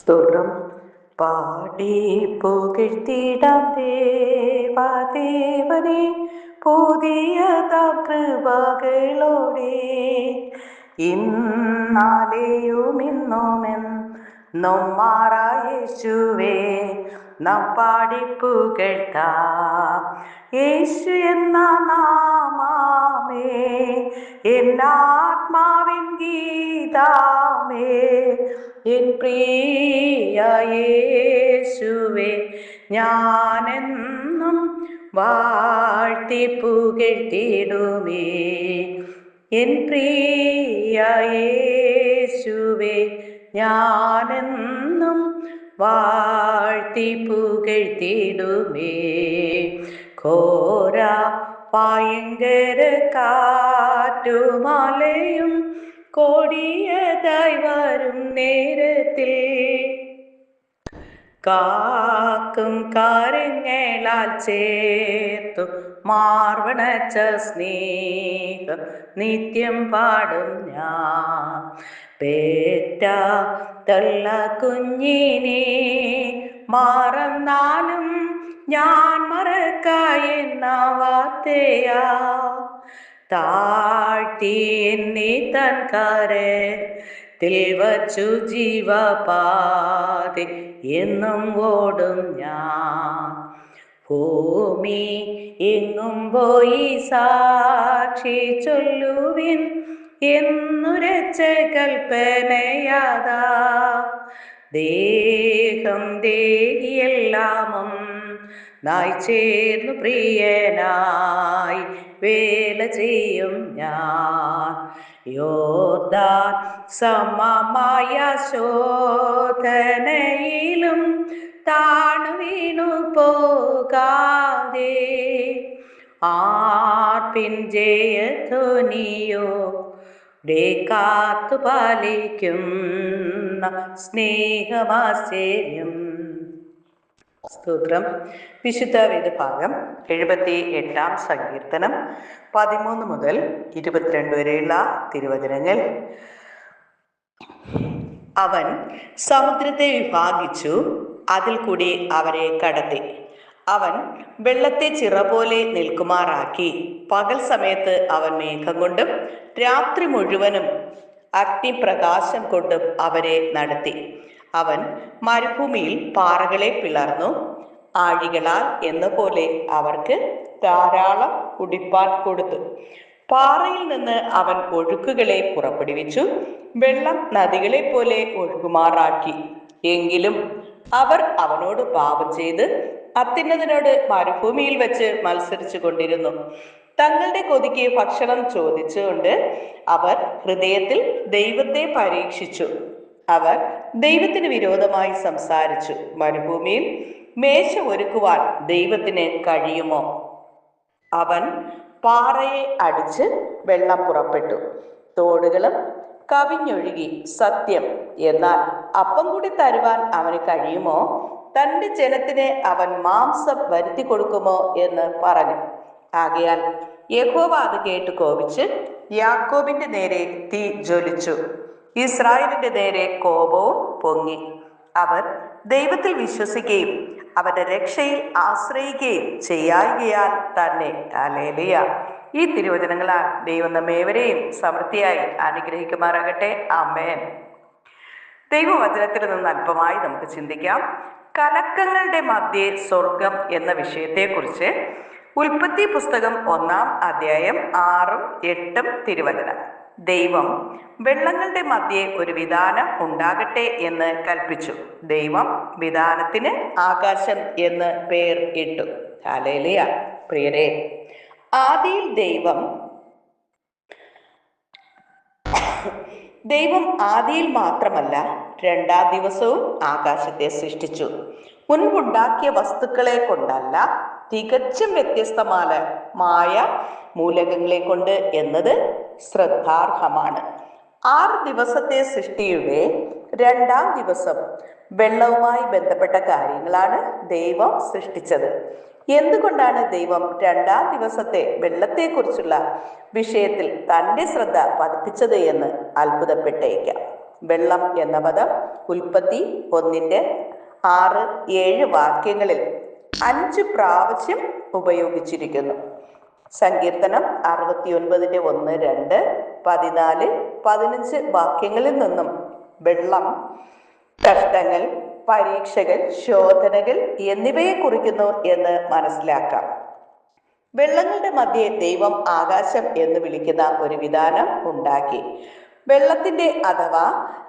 സ്തോത്രം. പാടി പുകഴ്ത്തിടാം ദേവാദേവനെ പുതിയതാം കൃപകളോടെ ഇന്നാലെയും ഇന്നുമെന്നും മാറായേശുവേ നാം പാടി പുകഴ്ത്താം. യേശു എന്ന നാമമേ എന്നാത്മാവിൻ ഗീതമേ, എൻ പ്രിയ യേശുവേ ഞാനെന്നും വാഴ്ത്തി പുകഴ്ത്തിടുമേ. എൻ പ്രിയ യേശുവേ ഞാനെന്നും വാഴ്ത്തി പുകഴ്ത്തിടുമേ. ഘോര ഭയങ്കര കാറ്റുമലയും കൊടിയതായി വരും നേരത്തിൽ കാക്കും കാര്യങ്ങളാൽ ചേർത്തു മാർവണച്ച സ്നേഹം നിത്യം പാടും ഞാൻ. പേറ്റ തള്ള കുഞ്ഞിനെ മറന്നാലും ഞാൻ മറക്കായെന്ന വാർത്തയാ താഴ്ത്തി എന്നെ തൻ കരത്തിൽ വച്ചു ജീവപാതി എന്നും ഓടും ഞാൻ. ഭൂമി എങ്ങും പോയി സാക്ഷി ചൊല്ലുവിൻ എന്നുരച്ച കൽപ്പനയാതാ. ദേഹം ദേഹിയെല്ലാമും നായി ചേർന്നു പ്രിയനായി വേല ചെയ്യും ഞാൻ. യോർദാൻ സമമായ ശോധനയിലും താണു വീണു പോകാതെ ആർപ്പിൻ ജയധ്വനിയോ കാത്തു പാലിക്കുന്ന സ്നേഹമാശ്ചര്യം. സ്തോത്രം. വിശുദ്ധ വേദഭാഗം 78 സങ്കീർത്തനം 13 മുതൽ 22 വരെയുള്ള തിരുവചനങ്ങൾ. അവൻ സമുദ്രത്തെ വിഭാഗിച്ചു, അതിൽ കൂടി അവരെ കടത്തി. അവൻ വെള്ളത്തെ ചിറ പോലെ നിൽക്കുമാറാക്കി. പകൽ സമയത്ത് അവൻ മേഘം കൊണ്ടും രാത്രി മുഴുവനും അഗ്നിപ്രകാശം കൊണ്ടും അവരെ നടത്തി. അവൻ മരുഭൂമിയിൽ പാറകളെ പിളർന്നു. ആഴികളാൽ എന്ന പോലെ അവർക്ക് ധാരാളം കുടിപ്പാൻ കൊടുത്തു. പാറയിൽ നിന്ന് അവൻ ഒഴുക്കുകളെ പുറപ്പെടുവിച്ചു, വെള്ളം നദികളെ പോലെ ഒഴുകുമാറാക്കി. എങ്കിലും അവർ അവനോട് പാപം ചെയ്ത് അത്യുന്നതനോട് മരുഭൂമിയിൽ വെച്ച് മത്സരിച്ചു കൊണ്ടിരുന്നു. തങ്ങളുടെ കൊതിക്ക് ഭക്ഷണം ചോദിച്ചുകൊണ്ട് അവർ ഹൃദയത്തിൽ ദൈവത്തെ പരീക്ഷിച്ചു. അവർ ദൈവത്തിന് വിരോധമായി സംസാരിച്ചു. മരുഭൂമിയിൽ മേശ ഒരുക്കുവാൻ ദൈവത്തിന് കഴിയുമോ? അവൻ പാറയെ അടിച്ച് വെള്ളം പുറപ്പെട്ടു, തോടുകളും കവിഞ്ഞൊഴുകി. സത്യം, എന്നാൽ അപ്പം കൂടി തരുവാൻ അവന് കഴിയുമോ? തൻ്റെ ജനത്തിന് അവൻ മാംസം വരുത്തി കൊടുക്കുമോ എന്ന് പറഞ്ഞു. ആകയാൽ യഹോവ അത് കേട്ട് കോപിച്ച് യാക്കോബിന്റെ നേരെ തീ ജ്വലിച്ചു, ഇസ്രായേലിന്റെ നേരെ കോപവും പൊങ്ങി. അവർ ദൈവത്തിൽ വിശ്വസിക്കുകയും അവന്റെ രക്ഷയിൽ ആശ്രയിക്കുകയും ചെയ്യായികയാൽ തന്നെ. ഹല്ലേലൂയ. ഈ തിരുവചനങ്ങളാൽ ദൈവം നമ്മേവരെയും സമൃദ്ധിയായി അനുഗ്രഹിക്കുമാറാകട്ടെ. ആമേൻ. ദൈവവചനത്തിൽ നിന്ന് അല്പമായി നമുക്ക് ചിന്തിക്കാം. കലക്കങ്ങളുടെ മധ്യേ സ്വർഗം എന്ന വിഷയത്തെക്കുറിച്ച് ഉൽപ്പത്തി പുസ്തകം 1-ാം അധ്യായം 6-ഉം 8-ഉം തിരുവചനം. ദൈവം വെള്ളങ്ങളുടെ മധ്യേ ഒരു വിധാനം ഉണ്ടാകട്ടെ എന്ന് കൽപ്പിച്ചു. ദൈവം വിധാനത്തിന് ആകാശം എന്ന് പേർ ഇട്ടു. ഹല്ലേലൂയ. പ്രിയരേ, ആദിയിൽ ദൈവം ആദിയിൽ മാത്രമല്ല 2-ാം ദിവസവും ആകാശത്തെ സൃഷ്ടിച്ചു. മുൻപുണ്ടാക്കിയ വസ്തുക്കളെ കൊണ്ടല്ല, തികച്ചും വ്യത്യസ്തമായ മൂലകങ്ങളെ കൊണ്ട് എന്നത് ശ്രദ്ധാർഹമാണ്. 6 ദിവസത്തെ സൃഷ്ടിയുടെ 2-ാം ദിവസം വെള്ളവുമായി ബന്ധപ്പെട്ട കാര്യങ്ങളാണ് ദൈവം സൃഷ്ടിച്ചത്. എന്തുകൊണ്ടാണ് ദൈവം 2-ാം ദിവസത്തെ വെള്ളത്തെക്കുറിച്ചുള്ള വിഷയത്തിൽ തൻ്റെ ശ്രദ്ധ പതിപ്പിച്ചത് എന്ന് അത്ഭുതപ്പെട്ടേക്കാം. വെള്ളം എന്ന പദം ഉൽപ്പത്തി 1:6-7 വാക്യങ്ങളിൽ 5 പ്രാവശ്യം ഉപയോഗിച്ചിരിക്കുന്നു. സങ്കീർത്തനം 69:1, 2, 14, 15 വാക്യങ്ങളിൽ നിന്നും വെള്ളം കഷ്ടങ്ങൾ, പരീക്ഷകൾ, ശോധനകൾ എന്നിവയെ കുറിക്കുന്നു എന്ന് മനസ്സിലാക്കാം. വെള്ളങ്ങളുടെ മധ്യേ ദൈവം ആകാശം എന്ന് വിളിക്കുന്ന ഒരു വിധാനം ഉണ്ടാക്കി. വെള്ളത്തിന്റെ അഥവാ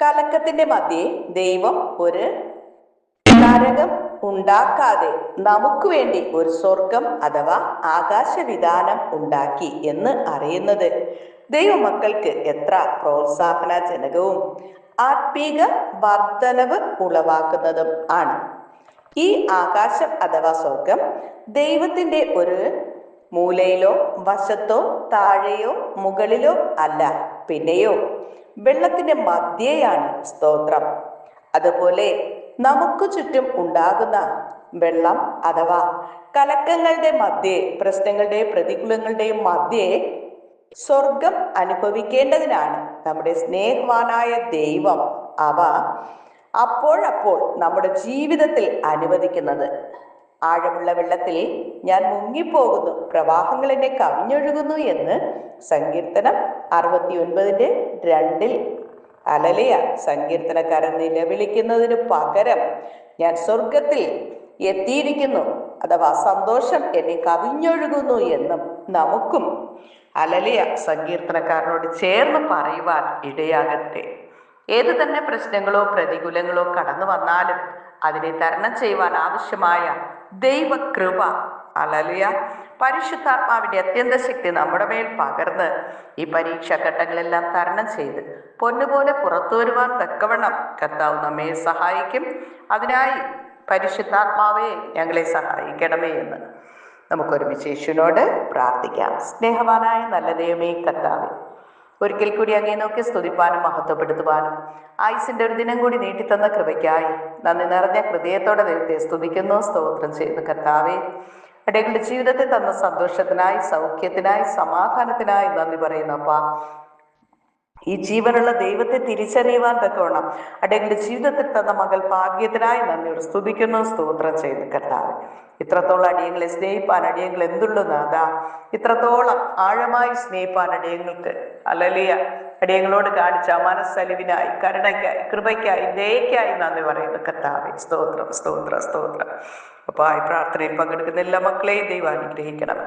കലക്കത്തിന്റെ മധ്യേ ദൈവം ഒരു നരകം ഉണ്ടാക്കാതെ നമുക്ക് വേണ്ടി ഒരു സ്വർഗം അഥവാ ആകാശവിധാനം ഉണ്ടാക്കി എന്ന് അറിയുന്നത് ദൈവമക്കൾക്ക് എത്ര പ്രോത്സാഹനജനകവും ആത്മീക വർധനവ് ഉളവാക്കുന്നതും ആണ്. ഈ ആകാശം അഥവാ സ്വർഗം ദൈവത്തിന്റെ ഒരു മൂലയിലോ വശത്തോ താഴെയോ മുകളിലോ അല്ല, പിന്നെയോ വെള്ളത്തിന്റെ മധ്യേയാണ്. സ്തോത്രം. അതുപോലെ നമുക്ക് ചുറ്റും ഉണ്ടാകുന്ന വെള്ളം അഥവാ കലക്കങ്ങളുടെ മധ്യേ, പ്രശ്നങ്ങളുടെയും പ്രതികൂലങ്ങളുടെയും മധ്യേ സ്വർഗം അനുഭവിക്കേണ്ടതിനാണ് നമ്മുടെ സ്നേഹവാനായ ദൈവം അവ അപ്പോഴപ്പോൾ നമ്മുടെ ജീവിതത്തിൽ അനുവദിക്കുന്നത്. ആഴമുള്ള വെള്ളത്തിൽ ഞാൻ മുങ്ങിപ്പോകുന്നു, പ്രവാഹങ്ങൾ എന്നെ കവിഞ്ഞൊഴുകുന്നു എന്ന് സങ്കീർത്തനം 69:2 ഹല്ലേലൂയ. സങ്കീർത്തനക്കാരൻ നിലവിളിക്കുന്നതിന് പകരം ഞാൻ സ്വർഗത്തിൽ എത്തിയിരിക്കുന്നു അഥവാ സന്തോഷം എന്നെ കവിഞ്ഞൊഴുകുന്നു എന്നും നമുക്കും ഹല്ലേലൂയ സങ്കീർത്തനക്കാരനോട് ചേർന്ന് പറയുവാൻ ഇടയാകട്ടെ. ഏത് തന്നെ പ്രശ്നങ്ങളോ പ്രതികൂലങ്ങളോ കടന്നു വന്നാലും അതിനെ തരണം ചെയ്യുവാൻ ആവശ്യമായ ദൈവകൃപ ഹല്ലേലൂയ പരിശുദ്ധാത്മാവിന്റെ അത്യന്ത ശക്തി നമ്മുടെ മേൽ പകർന്ന് ഈ പരീക്ഷാ ഘട്ടങ്ങളെല്ലാം തരണം ചെയ്ത് പൊന്നുപോലെ പുറത്തു വരുവാൻ തക്കവണ്ണം കർത്താവ് നമ്മെ സഹായിക്കും. അതിനായി പരിശുദ്ധാത്മാവേ ഞങ്ങളെ സഹായിക്കണമേ എന്ന് നമുക്കൊരുമിച്ച് യേശുവിനോട് പ്രാർത്ഥിക്കാം. സ്നേഹവാനായ നല്ല ദൈവമേ കർത്താവേ, ഒരിക്കൽ കൂടി അങ്ങേ നോക്കി സ്തുതിപ്പാനും മഹത്വപ്പെടുത്തുവാനും ആയുസിന്റെ ഒരു ദിനം കൂടി നീട്ടിത്തന്ന കൃപയ്ക്കായി നന്ദി നിറഞ്ഞ ഹൃദയത്തോടെ ദൈവത്തെ സ്തുതിക്കുന്നു, സ്തോത്രം ചെയ്യുന്നു. കർത്താവേ, അടിയങ്ങളുടെ ജീവിതത്തിൽ തന്ന സന്തോഷത്തിനായി, സൗഖ്യത്തിനായി, സമാധാനത്തിനായി നന്ദി പറയുന്നു. അപ്പാ, ഈ ജീവനുള്ള ദൈവത്തെ തിരിച്ചറിയുവാൻ തക്കവണ്ണം അടിയങ്ങളുടെ ജീവിതത്തിൽ തന്ന മകൾ ഭാഗ്യത്തിനായി നന്ദിയോട് സ്തുതിക്കുന്നു, സ്തോത്രം ചെയ്യുന്നു. കർത്താവ്, ഇത്രത്തോളം അടിയങ്ങളെ സ്നേഹിപ്പാൻ അടിയങ്ങൾ എന്തുള്ളൂ നാഥ, ഇത്രത്തോളം ആഴമായി സ്നേഹിപ്പാൻ അടിയങ്ങൾക്ക് ഹല്ലേലൂയ അടിയങ്ങളോട് കാണിച്ച മനസ്സലിവിനായി, കരുണയ്ക്കായി, കൃപയ്ക്കായി, ദയയ്ക്കായി നന്ദി പറയുന്നു. കർത്താവേ, സ്തോത്രം, സ്തോത്രം, സ്തോത്രം. അപ്പോൾ ഈ പ്രാർത്ഥനയിൽ പങ്കെടുക്കുന്ന എല്ലാ മക്കളെയും ദൈവം അനുഗ്രഹിക്കണം.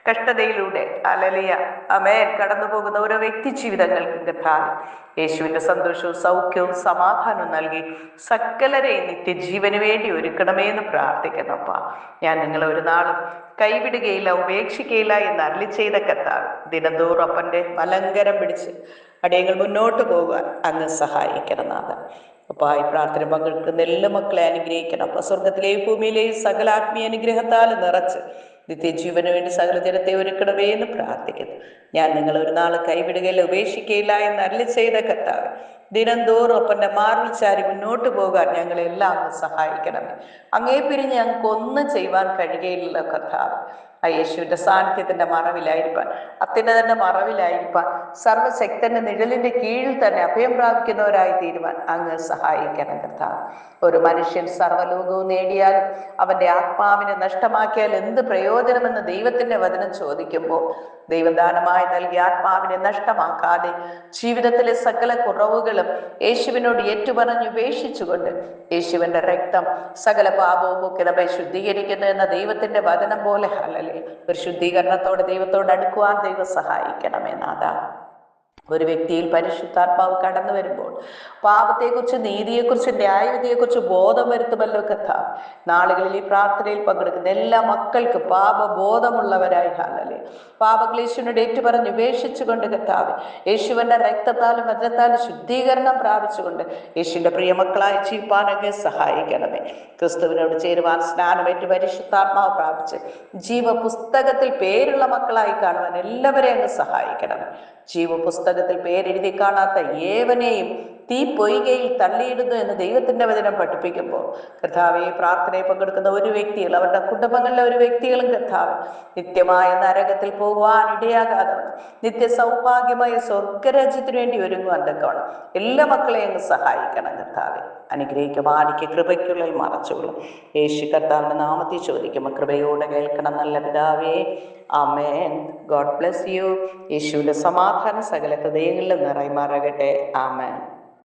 കഷ്ടതയിലൂടെ ഹല്ലേലൂയ ആമേൻ കടന്നു പോകുന്ന ഓരോ വ്യക്തി ജീവിതങ്ങൾക്കും കർത്താവേ യേശുവിന്റെ സന്തോഷവും സൗഖ്യവും സമാധാനവും നൽകി സകലരെയും നിത്യജീവന് വേണ്ടി ഒരുക്കണമേ എന്ന് പ്രാർത്ഥിക്കുന്നപ്പാ. ഞാൻ നിങ്ങളെ ഒരു നാളും കൈവിടുകയില്ല, ഉപേക്ഷിക്കുകയില്ല എന്ന് അരുളി ചെയ്ത കർത്താവ് ദിനംതോറും അപ്പന്റെ മലങ്കരം പിടിച്ച് അടിയങ്ങൾ മുന്നോട്ട് പോകാൻ അങ്ങ് സഹായിക്കണം നാഥ. അപ്പോൾ ഈ പ്രാർത്ഥന പങ്കെടുക്കുന്ന എല്ലാ മക്കളെ അനുഗ്രഹിക്കണം. അപ്പോൾ സ്വർഗത്തിലെയും ഭൂമിയിലെയും സകല ആത്മീയ അനുഗ്രഹത്താൽ നിറച്ച് നിത്യജീവന് വേണ്ടി സകല ജനത്തെ ഒരുക്കണമേ എന്ന് പ്രാർത്ഥിക്കുന്നു. ഞാൻ നിങ്ങൾ ഒരു നാൾ കൈവിടുകയില്ല, ഉപേക്ഷിക്കുകയില്ല എന്ന് അരുളി ചെയ്ത കർത്താവ് ദിനംതോറും അപ്പൻ്റെ മാറിൽ ചാരി മുന്നോട്ട് പോകാൻ ഞങ്ങളെല്ലാം അങ്ങ് സഹായിക്കണമേ. അങ്ങേ പിരിഞ്ഞ് ഞങ്ങൾക്ക് ഒന്നും ചെയ്യുവാൻ കഴിയുകയില്ല കർത്താവ്. ആ യേശുവിന്റെ സാന്നിധ്യത്തിന്റെ മറവിലായിരിക്കാൻ, അത്യുന്നതന്റെ മറവിലായിരിക്കാൻ, സർവശക്തന്റെ നിഴലിന്റെ കീഴിൽ തന്നെ അഭയം പ്രാപിക്കുന്നവരായി തീരുവാൻ അങ്ങ് സഹായിക്കണം കർത്താവ്. ഒരു മനുഷ്യൻ സർവ്വലോകവും നേടിയാലും അവന്റെ ആത്മാവിനെ നഷ്ടമാക്കിയാൽ എന്ത് പ്രയോജനമെന്ന് ദൈവത്തിന്റെ വചനം ചോദിക്കുമ്പോൾ, ദൈവദാനമായി നൽകിയ ആത്മാവിനെ നഷ്ടമാക്കാതെ ജീവിതത്തിലെ സകല കുറവുകളും യേശുവിനോട് ഏറ്റുപറഞ്ഞ് ഉപേക്ഷിച്ചുകൊണ്ട് യേശുവിന്റെ രക്തം സകല പാപവും ഒക്കെ നമ്മെ ശുദ്ധീകരിക്കുന്നു എന്ന ദൈവത്തിന്റെ വചനം പോലെ ഹല്ലേലൂയ ഒരു ശുദ്ധീകരണത്തോടെ ദൈവത്തോട് അടുക്കുവാൻ ദൈവം സഹായിക്കണമേ നാഥ. ഒരു വ്യക്തിയിൽ പരിശുദ്ധാത്മാവ് കടന്നു വരുമ്പോൾ പാപത്തെക്കുറിച്ച്, നീതിയെക്കുറിച്ച്, ന്യായവിധിയെക്കുറിച്ച് ബോധം വരുത്തുമല്ലോ കർത്താവ്. നാളുകളിൽ ഈ പ്രാർത്ഥനയിൽ പങ്കെടുക്കുന്ന എല്ലാ മക്കൾക്ക് പാപബോധമുള്ളവരായി ഹല്ലേലൂയ പാപങ്ങൾ യേശുവിനോട് ഏറ്റുപറഞ്ഞ് ഉപേക്ഷിച്ചുകൊണ്ട് കർത്താവ് യേശുവിന്റെ രക്തത്താലും വചനത്താലും ശുദ്ധീകരണം പ്രാപിച്ചുകൊണ്ട് യേശുവിന്റെ പ്രിയമക്കളായി ജീവിപ്പാനൊക്കെ സഹായിക്കണമേ. ക്രിസ്തുവിനോട് ചേരുവാൻ സ്നാനമേറ്റ് പരിശുദ്ധാത്മാവ് പ്രാപിച്ച് ജീവപുസ്തകത്തിൽ പേരുള്ള മക്കളായി കാണുവാൻ എല്ലാവരെയും അങ്ങ് സഹായിക്കണമേ. ജീവപുസ്തകത്തിൽ പേരെഴുതി കാണാത്ത ഏവനെയും തീ പൊയ്കയിൽ തള്ളിയിടുന്നു എന്ന് ദൈവത്തിൻ്റെ വചനം പഠിപ്പിക്കുമ്പോൾ കർത്താവെ, പ്രാർത്ഥനയിൽ പങ്കെടുക്കുന്ന ഒരു വ്യക്തികൾ, അവരുടെ കുടുംബങ്ങളിലെ ഒരു വ്യക്തികളും കർത്താവ് നിത്യമായ നരകത്തിൽ പോകുവാൻ ഇടയാകാതെ നിത്യ സൗഭാഗ്യമായ സ്വർഗരാജ്യത്തിന് വേണ്ടി ഒരുങ്ങുവാൻ തക്കവണ്ണം എല്ലാ മക്കളെയും അങ്ങ് സഹായിക്കണം കർത്താവെ. അനുഗ്രഹിക്കും, ആടിക്ക് കൃപയ്ക്കുള്ളിൽ മറച്ചുകൊള്ളും. യേശു കർത്താവിൻ്റെ നാമത്തിൽ ചോദിക്കുമ്പോൾ കൃപയോടെ കേൾക്കണം നല്ല പിതാവേ. ആമേൻ. God bless you. യേശുവിൻ്റെ സമാധാനം സകല ഹൃദയങ്ങളിലും നിറയുമാറാകട്ടെ. ആമേൻ.